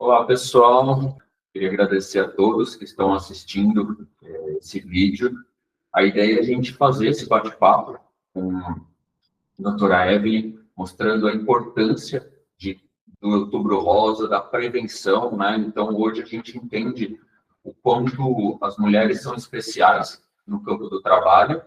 Olá, pessoal. Queria agradecer a todos que estão assistindo esse vídeo. A ideia é a gente fazer esse bate-papo com a doutora Evelyn, mostrando a importância do Outubro Rosa, da prevenção, né? Então, hoje a gente entende o quanto as mulheres são especiais no campo do trabalho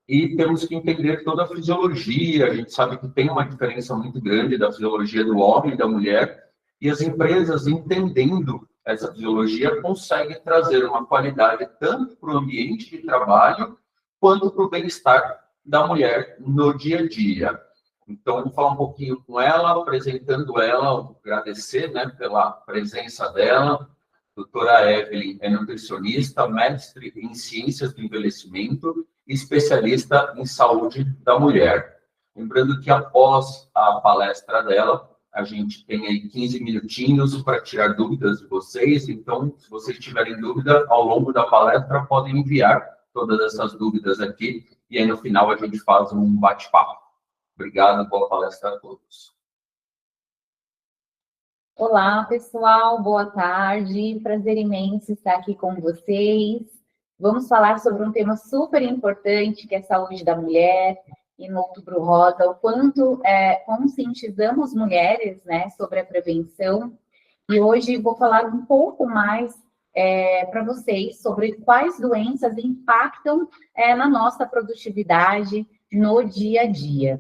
e temos que entender toda a fisiologia. A gente sabe que tem uma diferença muito grande da fisiologia do homem e da mulher, e as empresas, entendendo essa fisiologia, conseguem trazer uma qualidade tanto para o ambiente de trabalho quanto para o bem-estar da mulher no dia a dia. Então, vamos falar um pouquinho com ela, apresentando ela, agradecer, né, pela presença dela. Doutora Evelyn é nutricionista, mestre em ciências do envelhecimento e especialista em saúde da mulher. Lembrando que após a palestra dela, a gente tem aí 15 minutinhos para tirar dúvidas de vocês. Então, se vocês tiverem dúvida ao longo da palestra, podem enviar todas essas dúvidas aqui e aí no final a gente faz um bate-papo. Obrigado, boa palestra a todos. Olá, pessoal, boa tarde. Prazer imenso estar aqui com vocês. Vamos falar sobre um tema super importante, que é a saúde da mulher, e no Outubro Rosa, o quanto conscientizamos mulheres, né, sobre a prevenção. E hoje vou falar um pouco mais para vocês sobre quais doenças impactam na nossa produtividade no dia a dia.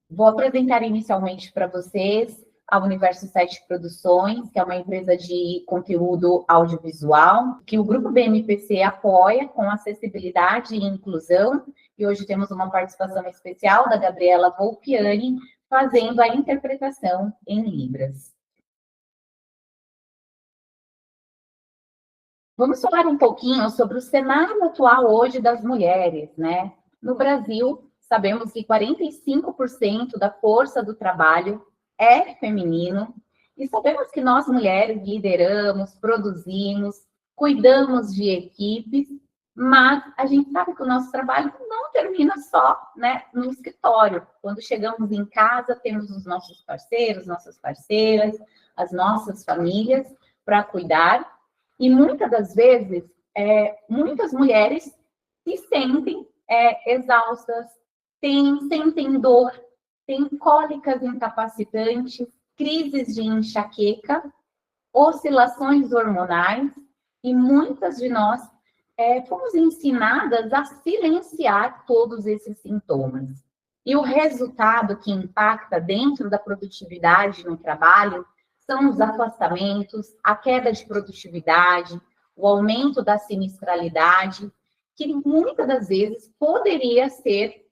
Vou apresentar inicialmente para vocês a Universo 7 Produções, que é uma empresa de conteúdo audiovisual, que o Grupo BMPC apoia com acessibilidade e inclusão, e hoje temos uma participação especial da Gabriela Volpiani, fazendo a interpretação em Libras. Vamos falar um pouquinho sobre o cenário atual hoje das mulheres, né? No Brasil, sabemos que 45% da força do trabalho é feminino, e sabemos que nós mulheres lideramos, produzimos, cuidamos de equipes, mas a gente sabe que o nosso trabalho não termina só, né, no escritório. Quando chegamos em casa, temos os nossos parceiros, nossas parceiras, as nossas famílias para cuidar, e muitas das vezes, muitas mulheres se sentem exaustas, sentem dor, têm cólicas incapacitantes, crises de enxaqueca, oscilações hormonais, e muitas de nós fomos ensinadas a silenciar todos esses sintomas. E o resultado que impacta dentro da produtividade no trabalho são os afastamentos, a queda de produtividade, o aumento da sinistralidade, que muitas das vezes poderia ser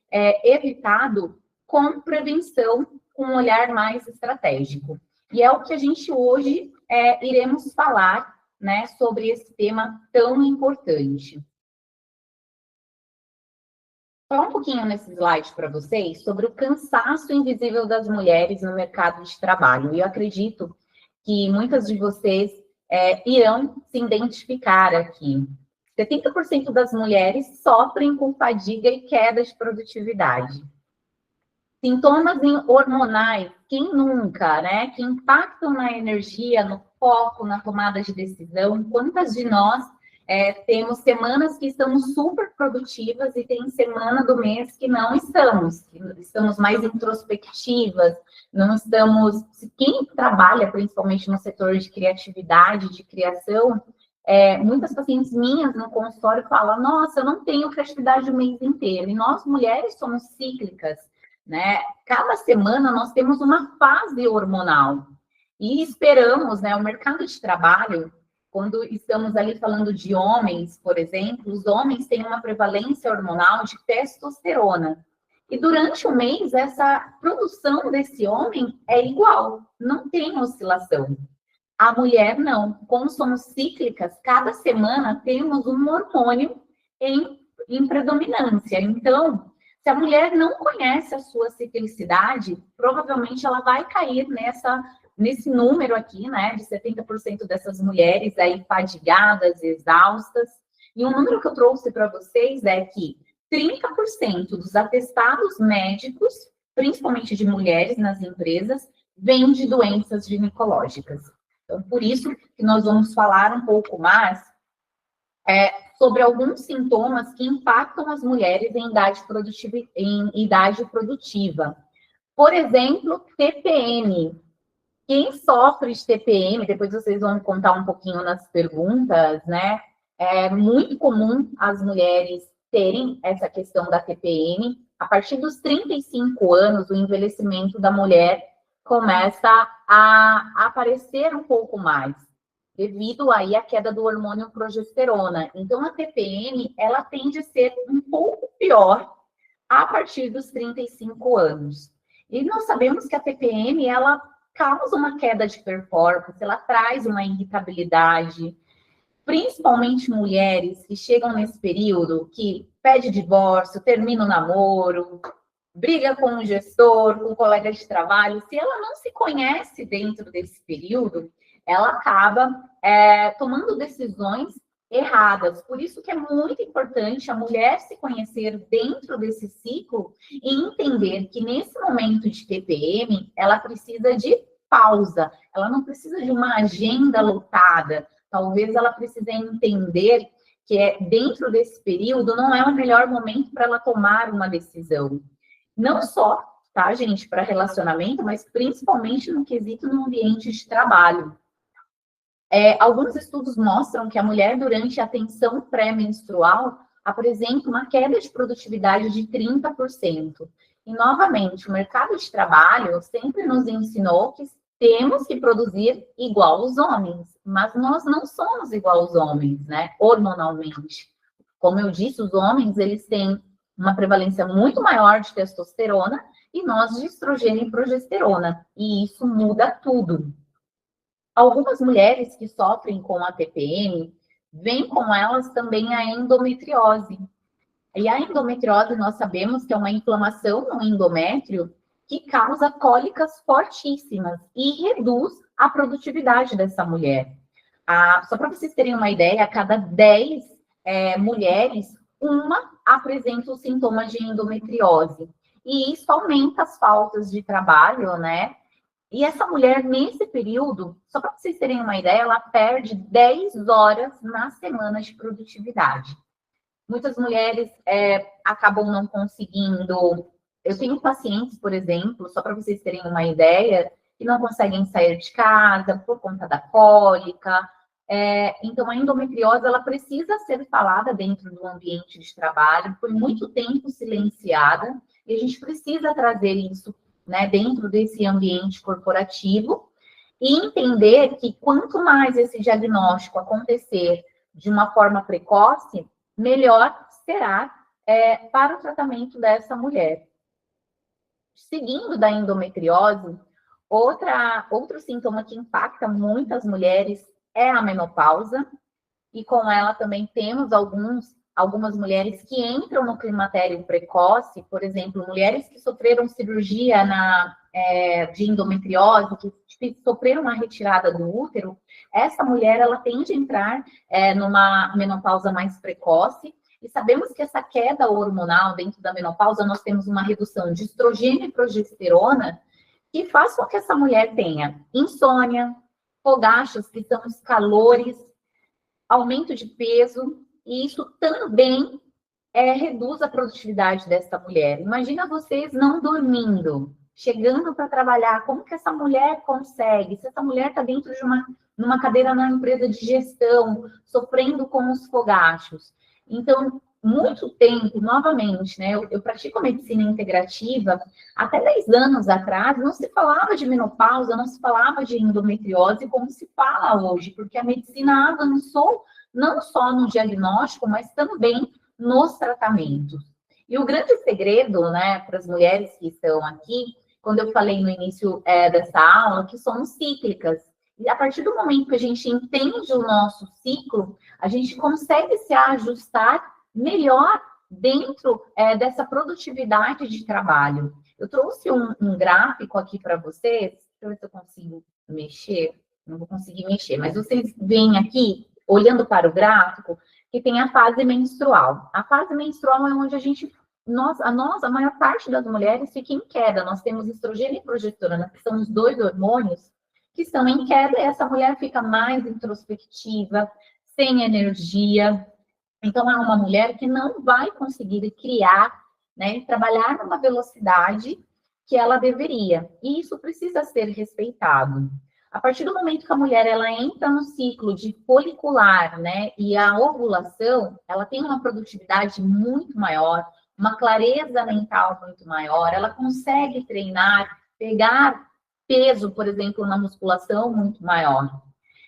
evitado com prevenção, com um olhar mais estratégico. E é o que a gente hoje iremos falar, né, sobre esse tema tão importante. Vou falar um pouquinho nesse slide para vocês sobre o cansaço invisível das mulheres no mercado de trabalho. E eu acredito que muitas de vocês irão se identificar aqui. 70% das mulheres sofrem com fadiga e queda de produtividade. Sintomas hormonais, quem nunca, né? Que impactam na energia, no foco, na tomada de decisão. Quantas de nós temos semanas que estamos super produtivas e tem semana do mês que não estamos, que estamos mais introspectivas, não estamos... Quem trabalha principalmente no setor de criatividade, de criação, muitas pacientes minhas no consultório falam: nossa, eu não tenho criatividade o mês inteiro. E nós, mulheres, somos cíclicas, né? Cada semana nós temos uma fase hormonal. E esperamos, né, o mercado de trabalho, quando estamos ali falando de homens, por exemplo, os homens têm uma prevalência hormonal de testosterona. E durante o mês, essa produção desse homem é igual, não tem oscilação. A mulher não. Como somos cíclicas, cada semana temos um hormônio em predominância. Então, se a mulher não conhece a sua ciclicidade, provavelmente ela vai cair nesse número aqui, né, de 70% dessas mulheres aí fadigadas, exaustas. E um número que eu trouxe para vocês é que 30% dos atestados médicos, principalmente de mulheres nas empresas, vem de doenças ginecológicas. Então, por isso que nós vamos falar um pouco mais sobre alguns sintomas que impactam as mulheres em idade produtiva. Por exemplo, TPM. Quem sofre de TPM, depois vocês vão contar um pouquinho nas perguntas, né? É muito comum as mulheres terem essa questão da TPM. A partir dos 35 anos, o envelhecimento da mulher começa a aparecer um pouco mais, devido aí à queda do hormônio progesterona. Então, a TPM, ela tende a ser um pouco pior a partir dos 35 anos. E nós sabemos que a TPM, ela causa uma queda de performance, ela traz uma irritabilidade, principalmente mulheres que chegam nesse período, que pede divórcio, termina o namoro, briga com o gestor, com o colega de trabalho. Se ela não se conhece dentro desse período, ela acaba tomando decisões erradas. Por isso que é muito importante a mulher se conhecer dentro desse ciclo e entender que nesse momento de TPM, ela precisa de pausa, ela não precisa de uma agenda lotada. Talvez ela precise entender que dentro desse período não é o melhor momento para ela tomar uma decisão. Não só, tá, gente, para relacionamento, mas principalmente no quesito no ambiente de trabalho. Alguns estudos mostram que a mulher, durante a tensão pré-menstrual, apresenta uma queda de produtividade de 30%. E, novamente, o mercado de trabalho sempre nos ensinou que temos que produzir igual aos homens, mas nós não somos igual aos homens, né, hormonalmente. Como eu disse, os homens, eles têm uma prevalência muito maior de testosterona e nós de estrogênio e progesterona, e isso muda tudo. Algumas mulheres que sofrem com a TPM, vêm com elas também a endometriose. E a endometriose, nós sabemos que é uma inflamação no endométrio que causa cólicas fortíssimas e reduz a produtividade dessa mulher. Só para vocês terem uma ideia, a cada 10 mulheres, uma apresenta os sintomas de endometriose. E isso aumenta as faltas de trabalho, né? E essa mulher, nesse período, só para vocês terem uma ideia, ela perde 10 horas na semana de produtividade. Muitas mulheres acabam não conseguindo. Eu tenho pacientes, por exemplo, só para vocês terem uma ideia, que não conseguem sair de casa por conta da cólica. Então, a endometriose, ela precisa ser falada dentro do ambiente de trabalho, foi muito tempo silenciada, e a gente precisa trazer isso, né, dentro desse ambiente corporativo, e entender que quanto mais esse diagnóstico acontecer de uma forma precoce, melhor será para o tratamento dessa mulher. Seguindo da endometriose, outro sintoma que impacta muitas mulheres é a menopausa, e com ela também temos algumas mulheres que entram no climatério precoce, por exemplo, mulheres que sofreram cirurgia de endometriose, que sofreram uma retirada do útero, essa mulher, ela tende a entrar numa menopausa mais precoce, e sabemos que essa queda hormonal dentro da menopausa, nós temos uma redução de estrogênio e progesterona, que faz com que essa mulher tenha insônia, fogachos, que são os calores, aumento de peso, e isso também reduz a produtividade dessa mulher. Imagina vocês não dormindo, chegando para trabalhar, como que essa mulher consegue? Se essa mulher está dentro de numa cadeira na empresa de gestão, sofrendo com os fogachos. Então, muito tempo, novamente, né? Eu pratico medicina integrativa, até 10 anos atrás, não se falava de menopausa, não se falava de endometriose como se fala hoje, porque a medicina avançou não só no diagnóstico, mas também nos tratamentos. E o grande segredo, né, para as mulheres que estão aqui, quando eu falei no início dessa aula, que somos cíclicas. E a partir do momento que a gente entende o nosso ciclo, a gente consegue se ajustar melhor dentro dessa produtividade de trabalho. Eu trouxe um gráfico aqui para vocês, deixa eu ver se eu consigo mexer, não vou conseguir mexer, mas vocês veem aqui, olhando para o gráfico, que tem a fase menstrual. A fase menstrual é onde a gente a maior parte das mulheres fica em queda. Nós temos estrogênio e progesterona, que são os dois hormônios que estão em queda, e essa mulher fica mais introspectiva, sem energia. Então, é uma mulher que não vai conseguir criar, né, trabalhar numa velocidade que ela deveria. E isso precisa ser respeitado. A partir do momento que a mulher ela entra no ciclo de folicular, né, e a ovulação, ela tem uma produtividade muito maior, uma clareza mental muito maior, ela consegue treinar, pegar peso, por exemplo, na musculação muito maior.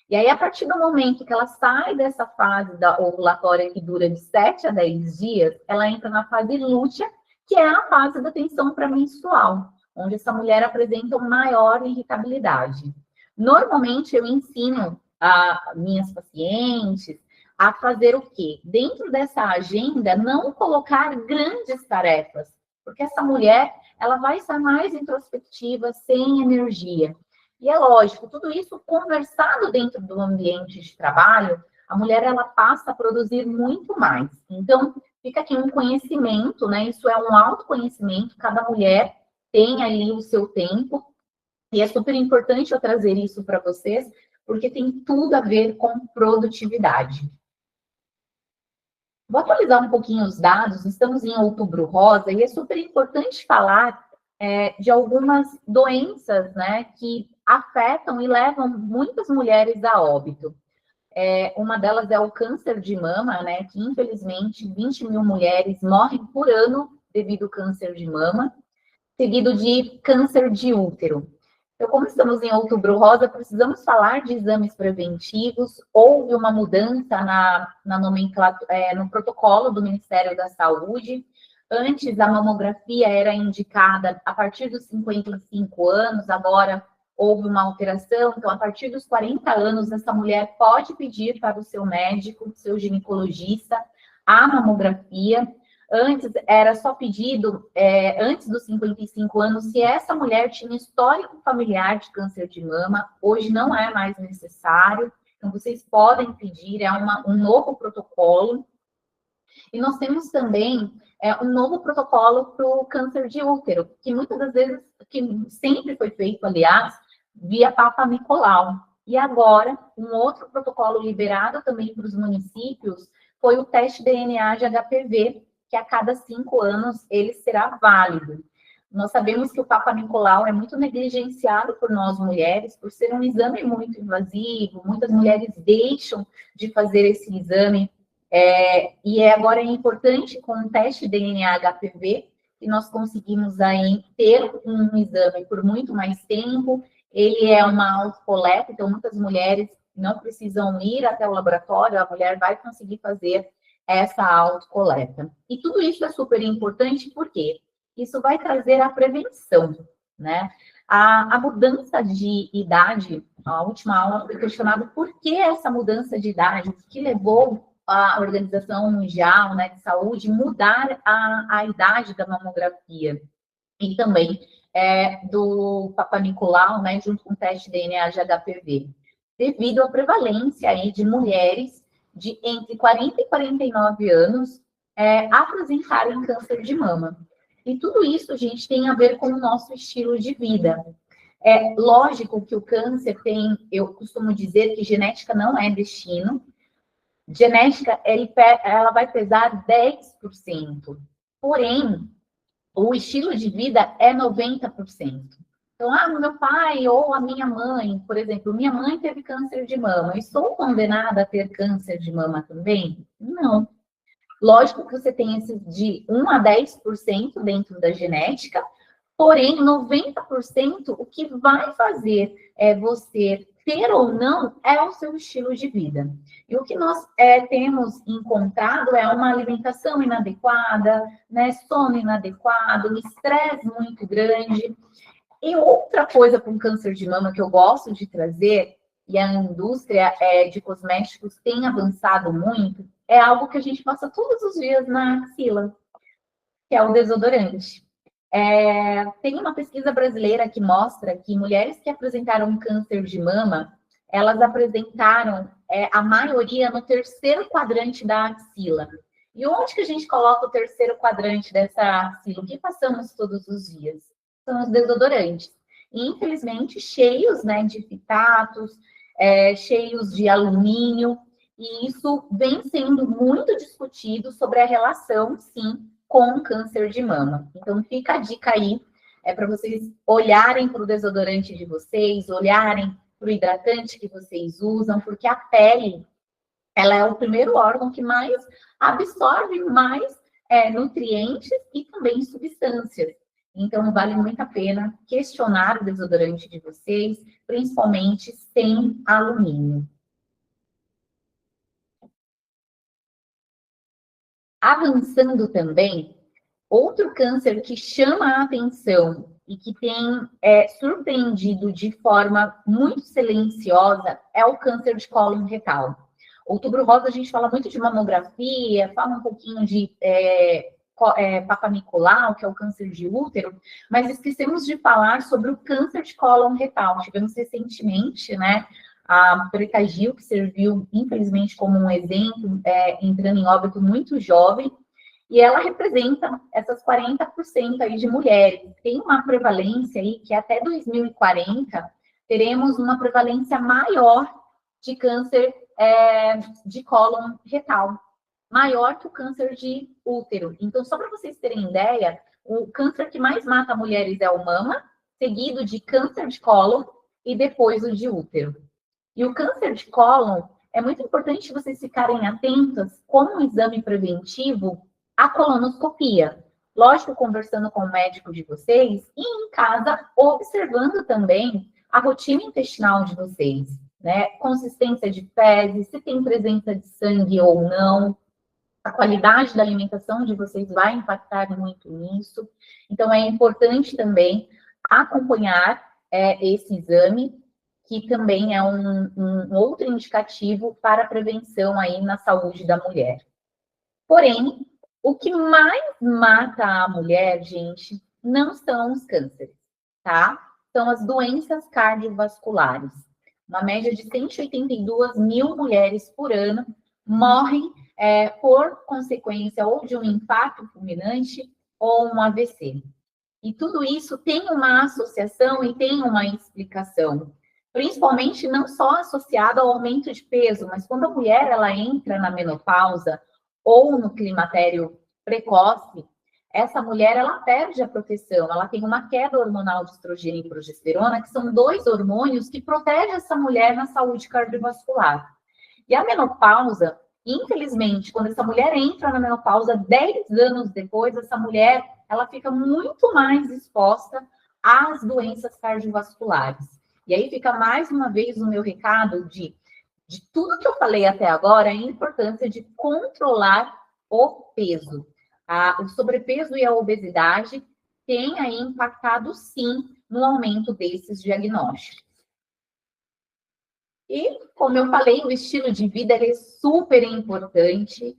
E aí, a partir do momento que ela sai dessa fase da ovulatória que dura de 7 a 10 dias, ela entra na fase lútea, que é a fase da tensão pré-menstrual, onde essa mulher apresenta maior irritabilidade. Normalmente, eu ensino a minhas pacientes a fazer o quê? Dentro dessa agenda, não colocar grandes tarefas, porque essa mulher, ela vai estar mais introspectiva, sem energia. E é lógico, tudo isso conversado dentro do ambiente de trabalho, a mulher, ela passa a produzir muito mais. Então, fica aqui um conhecimento, né? Isso é um autoconhecimento, cada mulher tem ali o seu tempo, e é super importante eu trazer isso para vocês, porque tem tudo a ver com produtividade. Vou atualizar um pouquinho os dados, estamos em Outubro Rosa, e é super importante falar de algumas doenças, né, que afetam e levam muitas mulheres a óbito. Uma delas é o câncer de mama, né, que infelizmente 20 mil mulheres morrem por ano devido ao câncer de mama, seguido de câncer de útero. Então, como estamos em Outubro Rosa, precisamos falar de exames preventivos. Houve uma mudança na nomenclatura, no protocolo do Ministério da Saúde. Antes, a mamografia era indicada a partir dos 55 anos, agora houve uma alteração. Então, a partir dos 40 anos, essa mulher pode pedir para o seu médico, seu ginecologista, a mamografia. Antes era só pedido, antes dos 55 anos, se essa mulher tinha histórico familiar de câncer de mama. Hoje não é mais necessário, então vocês podem pedir, um novo protocolo. E nós temos também um novo protocolo para o câncer de útero, que muitas das vezes, que sempre foi feito, aliás, via Papa Nicolau. E agora, um outro protocolo liberado também para os municípios foi o teste DNA de HPV, que a cada 5 anos ele será válido. Nós sabemos que o Papa Nicolau é muito negligenciado por nós mulheres, por ser um exame muito invasivo, muitas mulheres deixam de fazer esse exame, e agora é importante, com o teste DNA HPV, que nós conseguimos aí ter um exame por muito mais tempo. Ele é uma autocoleta, então muitas mulheres não precisam ir até o laboratório, a mulher vai conseguir fazer essa autocoleta. E tudo isso é super importante, porque isso vai trazer a prevenção, né? A mudança de idade, a última aula foi questionado por que essa mudança de idade, o que levou a Organização Mundial, né, de Saúde mudar a idade da mamografia. E também do Papa Nicolau, né, junto com o teste DNA de HPV, devido à prevalência aí de mulheres de entre 40 e 49 anos apresentarem câncer de mama. E tudo isso, gente, tem a ver com o nosso estilo de vida. É lógico que o câncer tem, eu costumo dizer que genética não é destino. Genética, ela vai pesar 10%. Porém, o estilo de vida é 90%. Então, meu pai ou a minha mãe, por exemplo, minha mãe teve câncer de mama. Eu estou condenada a ter câncer de mama também? Não. Lógico que você tem esses de 1 a 10% dentro da genética, porém, 90% o que vai fazer você ter ou não é o seu estilo de vida. E o que nós temos encontrado é uma alimentação inadequada, né, sono inadequado, um estresse muito grande. E outra coisa com câncer de mama que eu gosto de trazer, e a indústria de cosméticos tem avançado muito, é algo que a gente passa todos os dias na axila, que é o desodorante. Tem uma pesquisa brasileira que mostra que mulheres que apresentaram câncer de mama, elas apresentaram a maioria no terceiro quadrante da axila. E onde que a gente coloca o terceiro quadrante dessa sigla? O que passamos todos os dias? São os desodorantes. E, infelizmente, cheios, né, de fitatos, cheios de alumínio, e isso vem sendo muito discutido sobre a relação, sim, com o câncer de mama. Então, fica a dica aí, para vocês olharem para o desodorante de vocês, olharem para o hidratante que vocês usam, porque a pele, ela é o primeiro órgão que mais absorve mais nutrientes e também substâncias. Então, vale muito a pena questionar o desodorante de vocês, principalmente sem alumínio. Avançando também, outro câncer que chama a atenção e que tem surpreendido de forma muito silenciosa é o câncer de cólon retal. Outubro Rosa, a gente fala muito de mamografia, fala um pouquinho de Papa Nicolau, que é o câncer de útero, mas esquecemos de falar sobre o câncer de cólon retal. Tivemos recentemente, né, a Preta Gil, que serviu, infelizmente, como um exemplo, entrando em óbito muito jovem, e ela representa essas 40% aí de mulheres. Tem uma prevalência aí que até 2040 teremos uma prevalência maior de câncer de cólon retal, maior que o câncer de útero. Então, só para vocês terem ideia, o câncer que mais mata mulheres é o mama, seguido de câncer de cólon e depois o de útero. E o câncer de cólon, é muito importante vocês ficarem atentos como um exame preventivo à colonoscopia. Lógico, conversando com o médico de vocês e em casa, observando também a rotina intestinal de vocês, né? Consistência de fezes, se tem presença de sangue ou não. A qualidade da alimentação de vocês vai impactar muito nisso. Então, é importante também acompanhar esse exame, que também é um outro indicativo para a prevenção aí na saúde da mulher. Porém, o que mais mata a mulher, gente, não são os cânceres, tá? São as doenças cardiovasculares. Uma média de 182 mil mulheres por ano morrem por consequência ou de um infarto fulminante ou um AVC. E tudo isso tem uma associação e tem uma explicação, principalmente não só associada ao aumento de peso, mas quando a mulher ela entra na menopausa ou no climatério precoce, essa mulher ela perde a proteção, ela tem uma queda hormonal de estrogênio e progesterona, que são dois hormônios que protegem essa mulher na saúde cardiovascular. E a menopausa, infelizmente, quando essa mulher entra na menopausa, 10 anos depois, essa mulher ela fica muito mais exposta às doenças cardiovasculares. E aí fica mais uma vez o meu recado de tudo que eu falei até agora, a importância de controlar o peso. O sobrepeso e a obesidade têm aí impactado, sim, no aumento desses diagnósticos. E, como eu falei, o estilo de vida é super importante.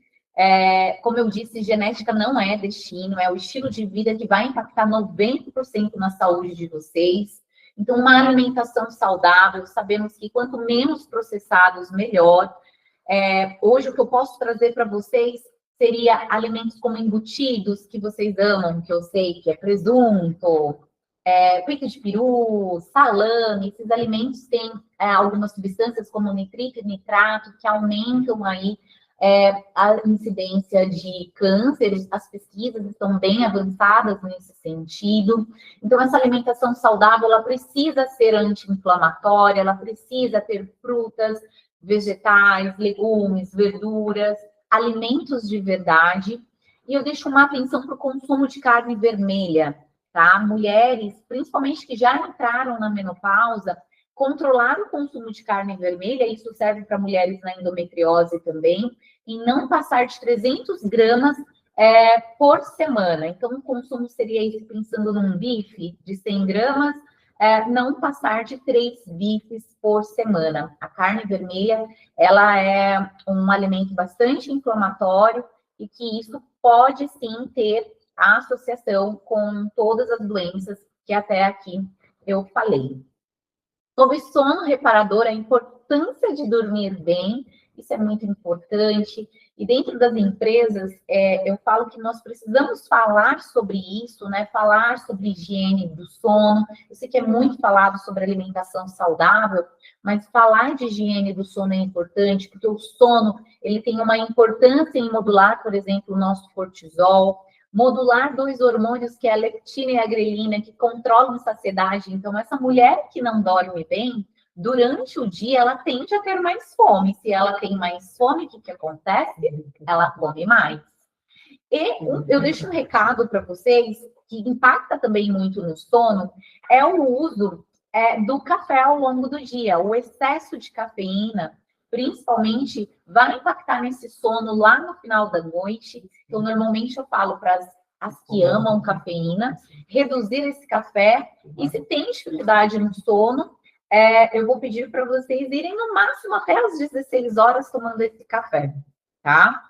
Como eu disse, genética não é destino, é o estilo de vida que vai impactar 90% na saúde de vocês. Então, uma alimentação saudável, sabemos que quanto menos processados, melhor. Hoje, o que eu posso trazer para vocês seria alimentos como embutidos, que vocês amam, que eu sei que é presunto, peito de peru, salame. Esses alimentos têm algumas substâncias como nitrito e nitrato que aumentam aí a incidência de cânceres. As pesquisas estão bem avançadas nesse sentido. Então, essa alimentação saudável, ela precisa ser anti-inflamatória, ela precisa ter frutas, vegetais, legumes, verduras, alimentos de verdade. E eu deixo uma atenção para o consumo de carne vermelha, tá? Mulheres, principalmente que já entraram na menopausa, controlar o consumo de carne vermelha, isso serve para mulheres na endometriose também, e não passar de 300 gramas por semana. Então, o consumo seria esse, pensando num bife de 100 gramas, não passar de 3 bifes por semana. A carne vermelha, ela é um alimento bastante inflamatório e que isso pode, sim, ter a associação com todas as doenças que até aqui eu falei. Sobre sono reparador, a importância de dormir bem, isso é muito importante. E dentro das empresas, eu falo que nós precisamos falar sobre isso, né? Falar sobre higiene do sono. Eu sei que é muito falado sobre alimentação saudável, mas falar de higiene do sono é importante, porque o sono, ele tem uma importância em modular, por exemplo, o nosso cortisol, modular 2 hormônios, que é a leptina e a grelina, que controlam a saciedade. Então, essa mulher que não dorme bem, durante o dia, ela tende a ter mais fome. Se ela tem mais fome, o que acontece? Ela come mais. E eu deixo um recado para vocês, que impacta também muito no sono, é o uso do café ao longo do dia. O excesso de cafeína, principalmente, vai impactar nesse sono lá no final da noite. Então, normalmente eu falo para as que amam cafeína, reduzir esse café. E se tem dificuldade no sono, eu vou pedir para vocês irem no máximo até às 16 horas tomando esse café, tá?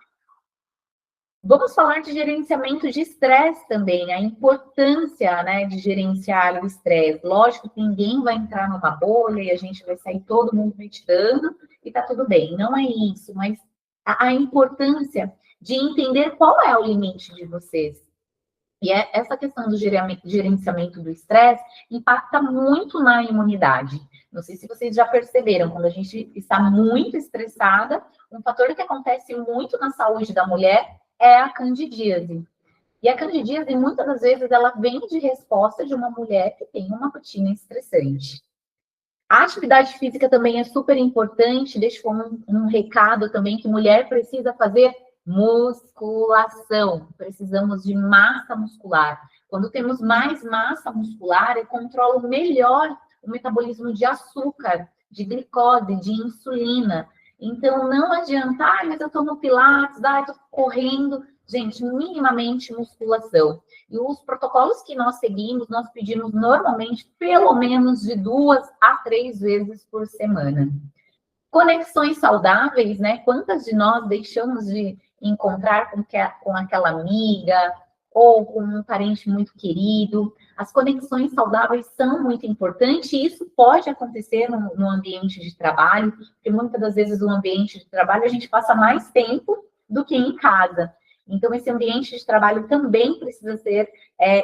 Vamos falar de gerenciamento de estresse também, a importância, né, de gerenciar o estresse. Lógico que ninguém vai entrar numa bolha e a gente vai sair todo mundo meditando e tá tudo bem. Não é isso, mas a importância de entender qual é o limite de vocês. E essa questão do gerenciamento do estresse impacta muito na imunidade. Não sei se vocês já perceberam, quando a gente está muito estressada, um fator que acontece muito na saúde da mulher é a candidíase. E a candidíase, muitas das vezes, ela vem de resposta de uma mulher que tem uma rotina estressante. A atividade física também é super importante. Deixo um recado também que mulher precisa fazer musculação. Precisamos de massa muscular. Quando temos mais massa muscular, eu controlo melhor o metabolismo de açúcar, de glicose, de insulina. Então, não adianta, mas eu estou no Pilates, eu estou correndo. Gente, minimamente musculação. E os protocolos que nós seguimos, nós pedimos normalmente pelo menos de 2 a 3 vezes por semana. Conexões saudáveis, né? Quantas de nós deixamos de encontrar com aquela amiga ou com um parente muito querido? As conexões saudáveis são muito importantes e isso pode acontecer no ambiente de trabalho, porque muitas das vezes no ambiente de trabalho a gente passa mais tempo do que em casa. Então, esse ambiente de trabalho também precisa ser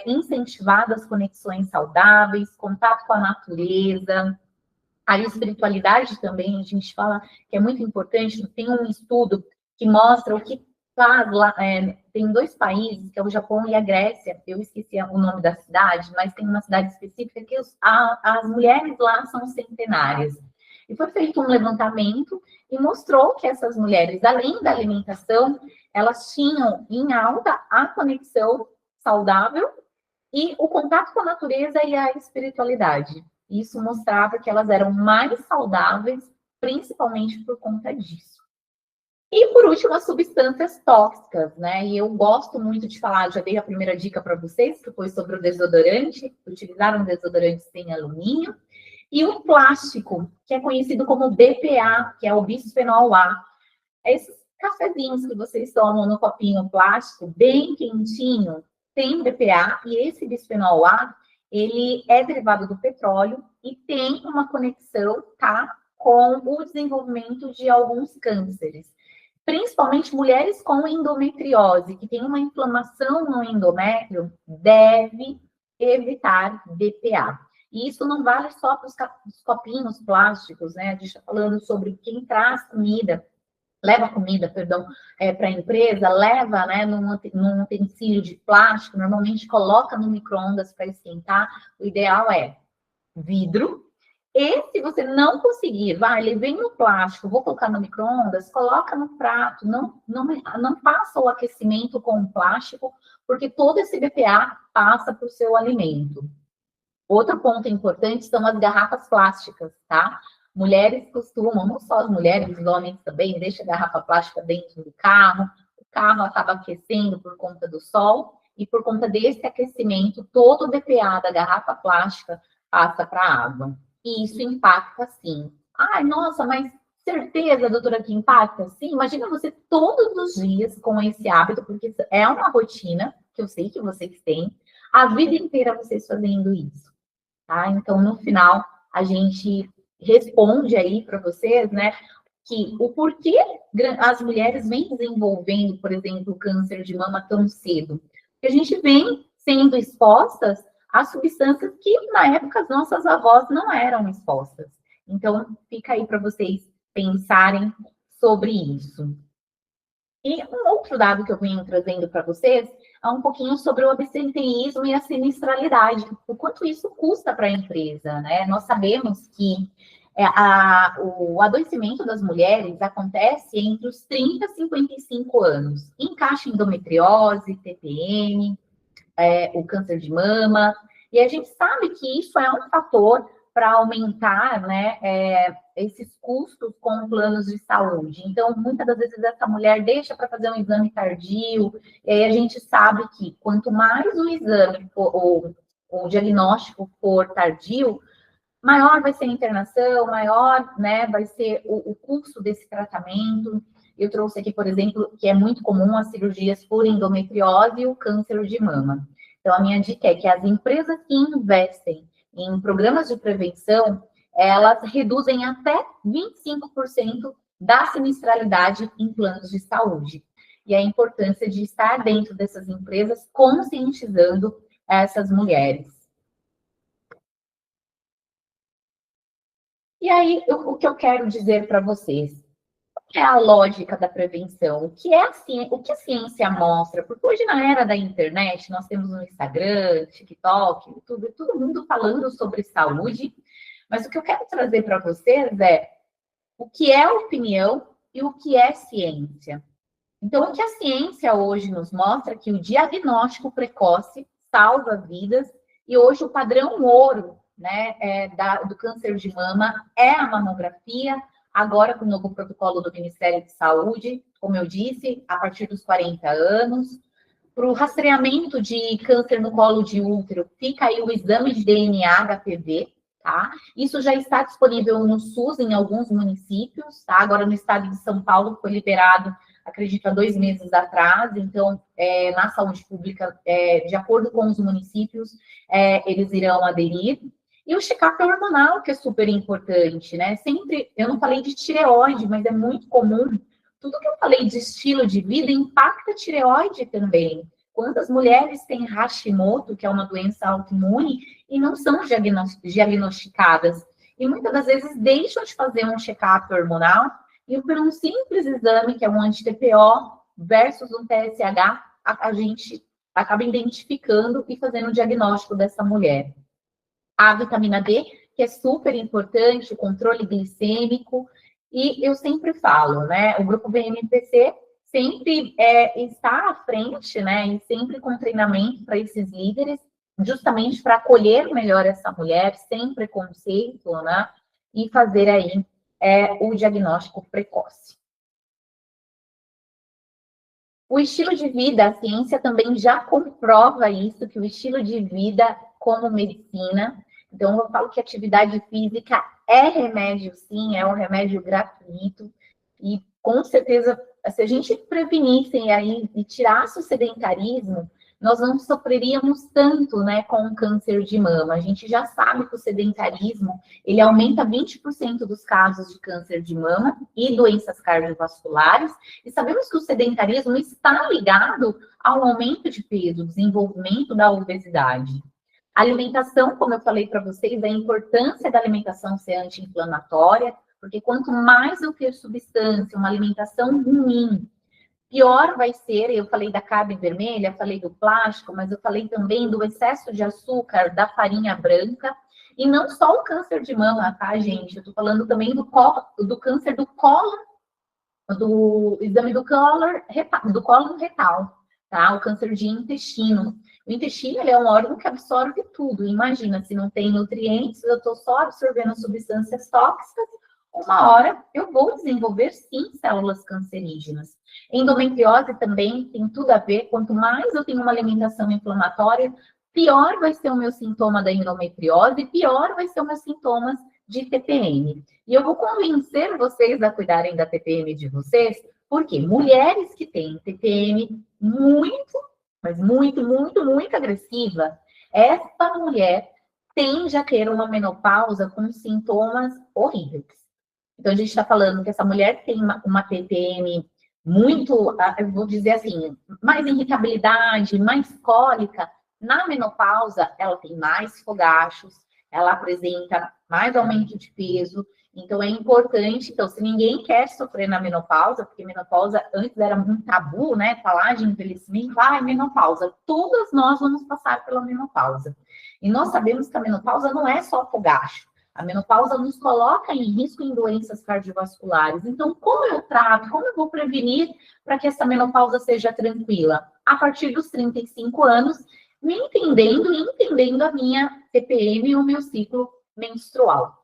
incentivado as conexões saudáveis, contato com a natureza. A espiritualidade também, a gente fala que é muito importante. Tem um estudo que mostra o que faz lá. Tem 2 países, que é o Japão e a Grécia. Eu esqueci o nome da cidade, mas tem uma cidade específica que as mulheres lá são centenárias. E foi feito um levantamento e mostrou que essas mulheres, além da alimentação, elas tinham em alta a conexão saudável e o contato com a natureza e a espiritualidade. Isso mostrava que elas eram mais saudáveis, principalmente por conta disso. E, por último, as substâncias tóxicas, né? E eu gosto muito de falar, já dei a primeira dica para vocês, que foi sobre o desodorante, utilizar um desodorante sem alumínio. E o plástico, que é conhecido como BPA, que é o bisfenol A. Esses cafezinhos que vocês tomam no copinho plástico, bem quentinho, tem BPA, e esse bisfenol A, ele é derivado do petróleo e tem uma conexão, tá, com o desenvolvimento de alguns cânceres. Principalmente mulheres com endometriose, que tem uma inflamação no endométrio, deve evitar BPA. E isso não vale só para os copinhos plásticos, né? A gente está falando sobre quem traz comida, leva comida, perdão, para a empresa, leva, né, num utensílio de plástico, normalmente coloca no micro-ondas para esquentar. O ideal é vidro. E se você não conseguir, levei no plástico, vou colocar no micro-ondas, coloca no prato, não faça o aquecimento com o plástico, porque todo esse BPA passa para o seu alimento. Outro ponto importante são as garrafas plásticas, tá? Mulheres costumam, não só as mulheres, os homens também, deixam a garrafa plástica dentro do carro, o carro acaba aquecendo por conta do sol, e por conta desse aquecimento, todo o BPA da garrafa plástica passa para a água. E isso impacta, sim. Ai, nossa, mas certeza, doutora, que impacta? Sim, imagina você todos os dias com esse hábito, porque é uma rotina, que eu sei que vocês têm, a vida inteira vocês fazendo isso, tá? Então, no final, a gente responde aí para vocês, né? que o porquê as mulheres vêm desenvolvendo, por exemplo, o câncer de mama tão cedo. Porque a gente vem sendo expostas a substâncias que, na época, as nossas avós não eram expostas. Então, fica aí para vocês pensarem sobre isso. E um outro dado que eu venho trazendo para vocês é um pouquinho sobre o absenteísmo e a sinistralidade, o quanto isso custa para a empresa, né? Nós sabemos que o adoecimento das mulheres acontece entre os 30 e 55 anos. Encaixa endometriose, TPM, o câncer de mama, e a gente sabe que isso é um fator para aumentar, né, esses custos com planos de saúde. Então, muitas das vezes essa mulher deixa para fazer um exame tardio, e aí a gente sabe que quanto mais o exame o diagnóstico for tardio, maior vai ser a internação, maior, né, vai ser o custo desse tratamento. Eu trouxe aqui, por exemplo, que é muito comum as cirurgias por endometriose e o câncer de mama. Então, a minha dica é que as empresas que investem em programas de prevenção, elas reduzem até 25% da sinistralidade em planos de saúde. E a importância de estar dentro dessas empresas conscientizando essas mulheres. E aí, o que eu quero dizer para vocês? É a lógica da prevenção, o que a ciência mostra, porque hoje na era da internet nós temos no Instagram, TikTok, YouTube, todo mundo falando sobre saúde, mas o que eu quero trazer para vocês é o que é opinião e o que é ciência. Então, o que a ciência hoje nos mostra é que o diagnóstico precoce salva vidas, e hoje o padrão ouro, né, do câncer de mama é a mamografia, agora com o novo protocolo do Ministério de Saúde, como eu disse, a partir dos 40 anos. Para o rastreamento de câncer no colo de útero, fica aí o exame de DNA HPV, tá? Isso já está disponível no SUS em alguns municípios, tá? Agora no estado de São Paulo foi liberado, acredito, há 2 meses atrás. Então, na saúde pública, de acordo com os municípios, eles irão aderir. E o check-up hormonal, que é super importante, né? Sempre, eu não falei de tireoide, mas é muito comum. Tudo que eu falei de estilo de vida impacta a tireoide também. Quantas mulheres têm Hashimoto, que é uma doença autoimune, e não são diagnosticadas? E muitas das vezes deixam de fazer um check-up hormonal e por um simples exame, que é um anti-TPO versus um TSH, a gente acaba identificando e fazendo o diagnóstico dessa mulher. A vitamina D, que é super importante, o controle glicêmico, e eu sempre falo, né, o grupo BMPC sempre está à frente, né, e sempre com treinamento para esses líderes, justamente para acolher melhor essa mulher, sem preconceito, né, e fazer aí o diagnóstico precoce. O estilo de vida, a ciência também já comprova isso, que o estilo de vida como medicina. Então, eu falo que atividade física é remédio, sim, é um remédio gratuito. E, com certeza, se a gente prevenisse aí e tirasse o sedentarismo, nós não sofreríamos tanto, né, com o câncer de mama. A gente já sabe que o sedentarismo, ele aumenta 20% dos casos de câncer de mama e doenças cardiovasculares. E sabemos que o sedentarismo está ligado ao aumento de peso, desenvolvimento da obesidade. A alimentação, como eu falei para vocês, a importância da alimentação ser anti-inflamatória, porque quanto mais eu ter substância, uma alimentação ruim, pior vai ser. Eu falei da carne vermelha, falei do plástico, mas eu falei também do excesso de açúcar, da farinha branca, e não só o câncer de mama, tá, gente? Eu tô falando também do câncer do cólon, do exame do cólon retal, tá? O câncer de intestino. O intestino, ele é um órgão que absorve tudo. Imagina, se não tem nutrientes, eu estou só absorvendo substâncias tóxicas, uma hora eu vou desenvolver, sim, células cancerígenas. Endometriose também tem tudo a ver. Quanto mais eu tenho uma alimentação inflamatória, pior vai ser o meu sintoma da endometriose, pior vai ser os meus sintomas de TPM. E eu vou convencer vocês a cuidarem da TPM de vocês, porque mulheres que têm TPM muito, mas muito, muito, muito agressiva, essa mulher tende a ter uma menopausa com sintomas horríveis. Então, a gente está falando que essa mulher tem uma TPM muito, eu vou dizer assim, mais irritabilidade, mais cólica. Na menopausa, ela tem mais fogachos, ela apresenta mais aumento de peso. Então, é importante. Então, se ninguém quer sofrer na menopausa, porque menopausa antes era muito tabu, né? Falar de envelhecimento, menopausa. Todas nós vamos passar pela menopausa. E nós sabemos que a menopausa não é só fogacho. A menopausa nos coloca em risco em doenças cardiovasculares. Então, como eu trato, como eu vou prevenir para que essa menopausa seja tranquila? A partir dos 35 anos, me entendendo e entendendo a minha TPM e o meu ciclo menstrual.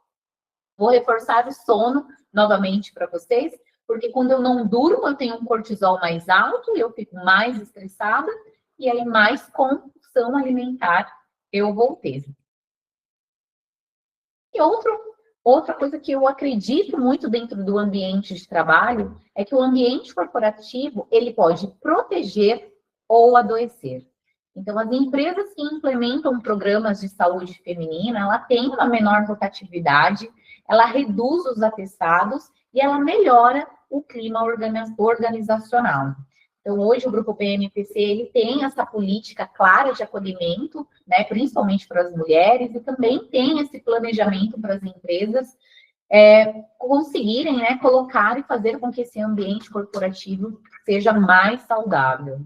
Vou reforçar o sono novamente para vocês, porque quando eu não durmo, eu tenho um cortisol mais alto, eu fico mais estressada, e aí mais compulsão alimentar eu vou ter. E outra coisa que eu acredito muito dentro do ambiente de trabalho é que o ambiente corporativo, ele pode proteger ou adoecer. Então, as empresas que implementam programas de saúde feminina, ela tem uma menor rotatividade, ela reduz os atestados e ela melhora o clima organizacional. Então, hoje o Grupo PMPC, ele tem essa política clara de acolhimento, né, principalmente para as mulheres, e também tem esse planejamento para as empresas conseguirem, né, colocar e fazer com que esse ambiente corporativo seja mais saudável.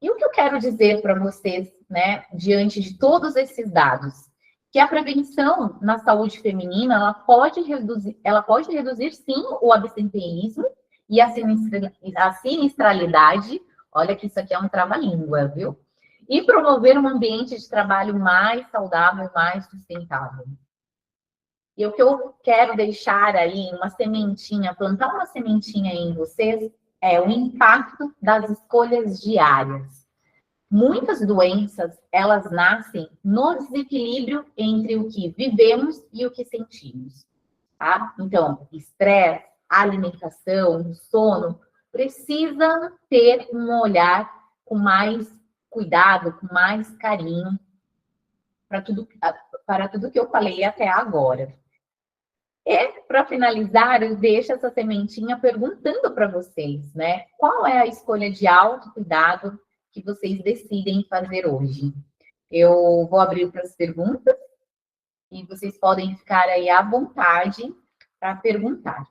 E o que eu quero dizer para vocês, né, diante de todos esses dados? Que a prevenção na saúde feminina, ela pode reduzir sim, o absenteísmo e a sinistralidade. Olha que isso aqui é um trava-língua, viu? E promover um ambiente de trabalho mais saudável, mais sustentável. E o que eu quero deixar aí, uma sementinha, plantar uma sementinha em vocês, é o impacto das escolhas diárias. Muitas doenças, elas nascem no desequilíbrio entre o que vivemos e o que sentimos, tá? Então, estresse, alimentação, sono, precisa ter um olhar com mais cuidado, com mais carinho para tudo que eu falei até agora. Para finalizar, eu deixo essa sementinha perguntando para vocês, né? Qual é a escolha de autocuidado que vocês decidem fazer hoje? Eu vou abrir para as perguntas e vocês podem ficar aí à vontade para perguntar.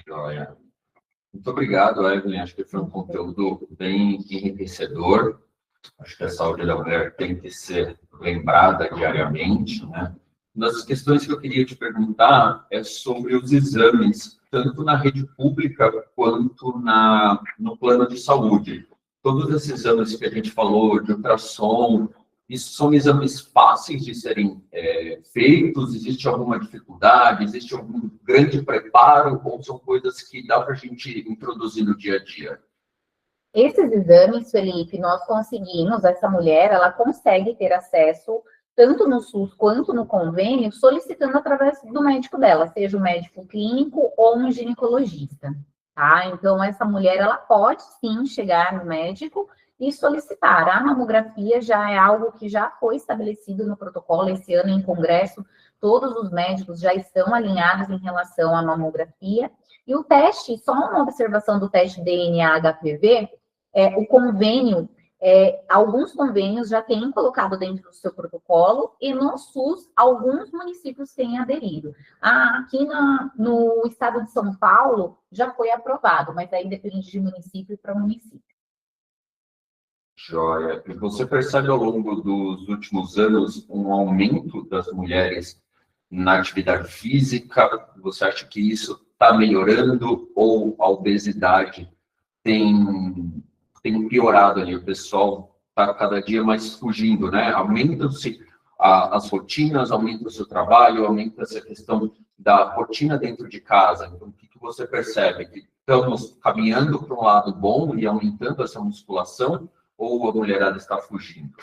Joia. Muito obrigado, Evelyn. Acho que foi um conteúdo bem enriquecedor. Acho que a saúde da mulher tem que ser lembrada diariamente, né? Uma das questões que eu queria te perguntar é sobre os exames, tanto na rede pública quanto no plano de saúde. Todos esses exames que a gente falou, de ultrassom, isso são exames fáceis de serem feitos? Existe alguma dificuldade? Existe algum grande preparo? Ou são coisas que dá para a gente introduzir no dia a dia? Esses exames, Felipe, nós conseguimos, essa mulher, ela consegue ter acesso tanto no SUS quanto no convênio, solicitando através do médico dela, seja um médico clínico ou um ginecologista, tá? Então, essa mulher, ela pode sim chegar no médico e solicitar. A mamografia já é algo que já foi estabelecido no protocolo. Esse ano, em congresso, todos os médicos já estão alinhados em relação à mamografia. E o teste, só uma observação do teste DNA-HPV, o convênio, alguns convênios já têm colocado dentro do seu protocolo e no SUS, alguns municípios têm aderido. Aqui no estado de São Paulo já foi aprovado, mas aí depende de município para município. Joia. E você percebe ao longo dos últimos anos um aumento das mulheres na atividade física? Você acha que isso está melhorando ou a obesidade tem piorado ali? O pessoal está cada dia mais fugindo, né? Aumentam-se as rotinas, aumenta-se o trabalho, aumenta-se a questão da rotina dentro de casa. Então, o que você percebe? Que estamos caminhando para um lado bom e aumentando essa musculação, ou a mulherada está fugindo?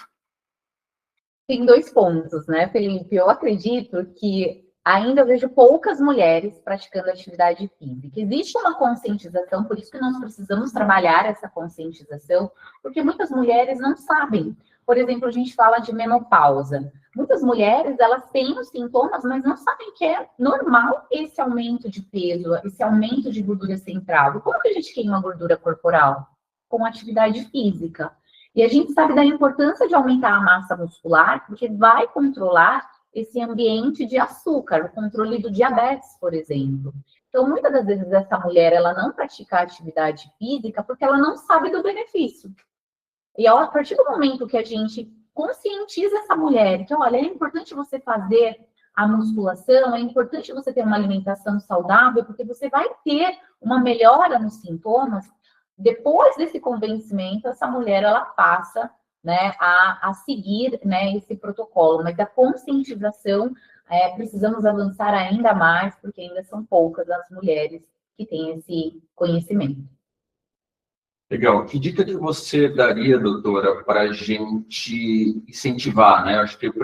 Tem dois pontos, né, Felipe? Eu acredito que ainda vejo poucas mulheres praticando atividade física. Existe uma conscientização, por isso que nós precisamos trabalhar essa conscientização, porque muitas mulheres não sabem Por exemplo, a gente fala de menopausa. Muitas mulheres, elas têm os sintomas, mas não sabem que é normal esse aumento de peso, esse aumento de gordura central. E como que a gente queima gordura corporal? Com atividade física. E a gente sabe da importância de aumentar a massa muscular, porque vai controlar esse ambiente de açúcar, o controle do diabetes, por exemplo. Então, muitas das vezes, essa mulher, ela não pratica atividade física porque ela não sabe do benefício. E a partir do momento que a gente conscientiza essa mulher, que, olha, é importante você fazer a musculação, é importante você ter uma alimentação saudável, porque você vai ter uma melhora nos sintomas. Depois desse convencimento, essa mulher, ela passa, né, a seguir, né, esse protocolo. Mas da conscientização, precisamos avançar ainda mais, porque ainda são poucas as mulheres que têm esse conhecimento. Legal. Que dica que você daria, doutora, para a gente incentivar, né? Acho que o